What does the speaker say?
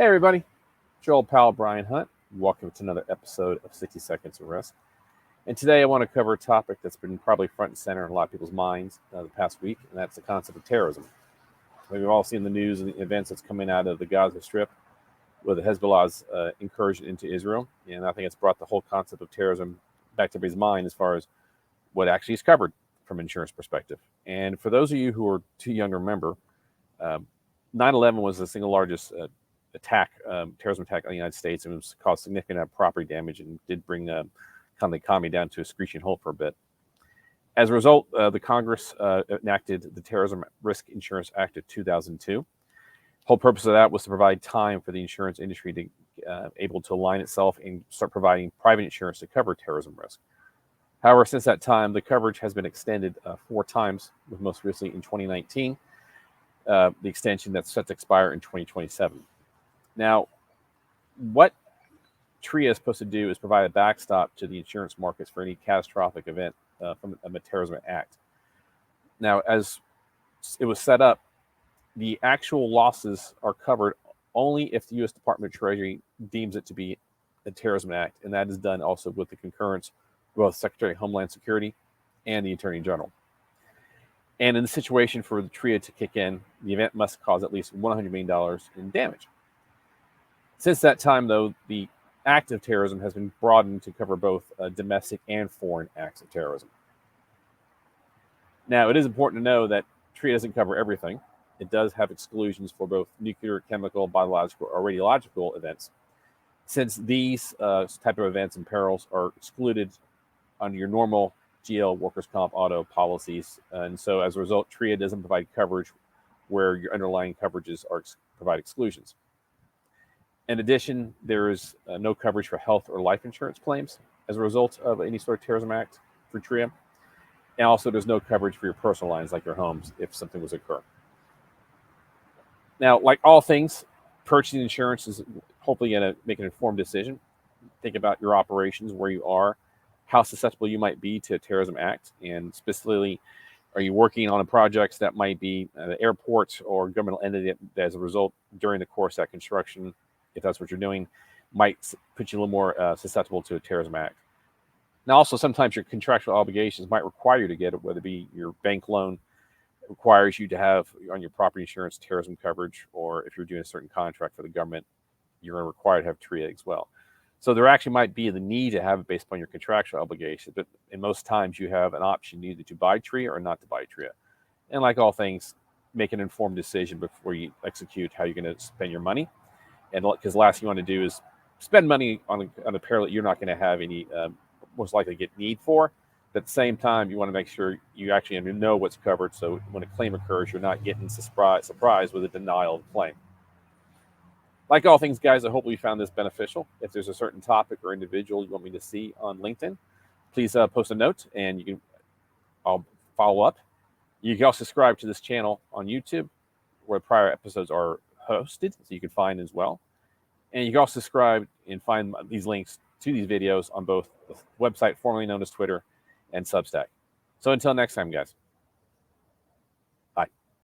Hey everybody, Joel pal Brian Hunt. Welcome to another episode of 60 Seconds of Risk. And today I want to cover a topic that's been probably front and center in a lot of people's minds the past week, and that's the concept of terrorism. We've all seen the news and the events that's coming out of the Gaza Strip with the Hezbollah's incursion into Israel. And I think it's brought the whole concept of terrorism back to everybody's mind as far as what actually is covered from an insurance perspective. And for those of you who are too young to remember, 9/11 was the single largest terrorism attack on the United States, and it was caused significant property damage and did bring kind of the economy down to a screeching halt for a bit. As a result, the Congress enacted the Terrorism Risk Insurance Act of 2002. The whole purpose of that was to provide time for the insurance industry to able to align itself and start providing private insurance to cover terrorism risk. However, since that time, the coverage has been extended 4 times, with most recently in 2019, the extension that's set to expire in 2027. Now, what TRIA is supposed to do is provide a backstop to the insurance markets for any catastrophic event from a terrorism act. Now, as it was set up, the actual losses are covered only if the U.S. Department of Treasury deems it to be a terrorism act, and that is done also with the concurrence of both Secretary of Homeland Security and the Attorney General. And in the situation for the TRIA to kick in, the event must cause at least $100 million in damage. Since that time, though, the act of terrorism has been broadened to cover both domestic and foreign acts of terrorism. Now, it is important to know that TRIA doesn't cover everything. It does have exclusions for both nuclear, chemical, biological, or radiological events. Since these type of events and perils are excluded under your normal GL, workers' comp, auto policies, and so as a result, TRIA doesn't provide coverage where your underlying coverages provide exclusions. In addition, there is no coverage for health or life insurance claims as a result of any sort of terrorism act for TRIA. And also, there's no coverage for your personal lines like your homes if something was to occur. Now, like all things, purchasing insurance is hopefully going to make an informed decision. Think about your operations, where you are, how susceptible you might be to a terrorism act, and specifically, are you working on a project that might be an airport or governmental entity that, as a result, during the course of that construction, if that's what you're doing, might put you a little more susceptible to a terrorism act. Now, also, sometimes your contractual obligations might require you to get it, whether it be your bank loan requires you to have on your property insurance terrorism coverage, or if you're doing a certain contract for the government, you're required to have TRIA as well. So there actually might be the need to have it based upon your contractual obligations, but in most times you have an option either to buy TRIA or not to buy TRIA. And like all things, make an informed decision before you execute how you're going to spend your money. And because the last thing you want to do is spend money on a peril that you're not going to have any, most likely get need for. But at the same time, you want to make sure you actually know what's covered, so when a claim occurs, you're not getting surprised with a denial of claim. Like all things, guys, I hope you found this beneficial. If there's a certain topic or individual you want me to see on LinkedIn, please post a note, and I'll follow up. You can also subscribe to this channel on YouTube, where prior episodes are hosted, so you can find as well. And you can also subscribe and find these links to these videos on both the website formerly known as Twitter and Substack. So until next time, guys.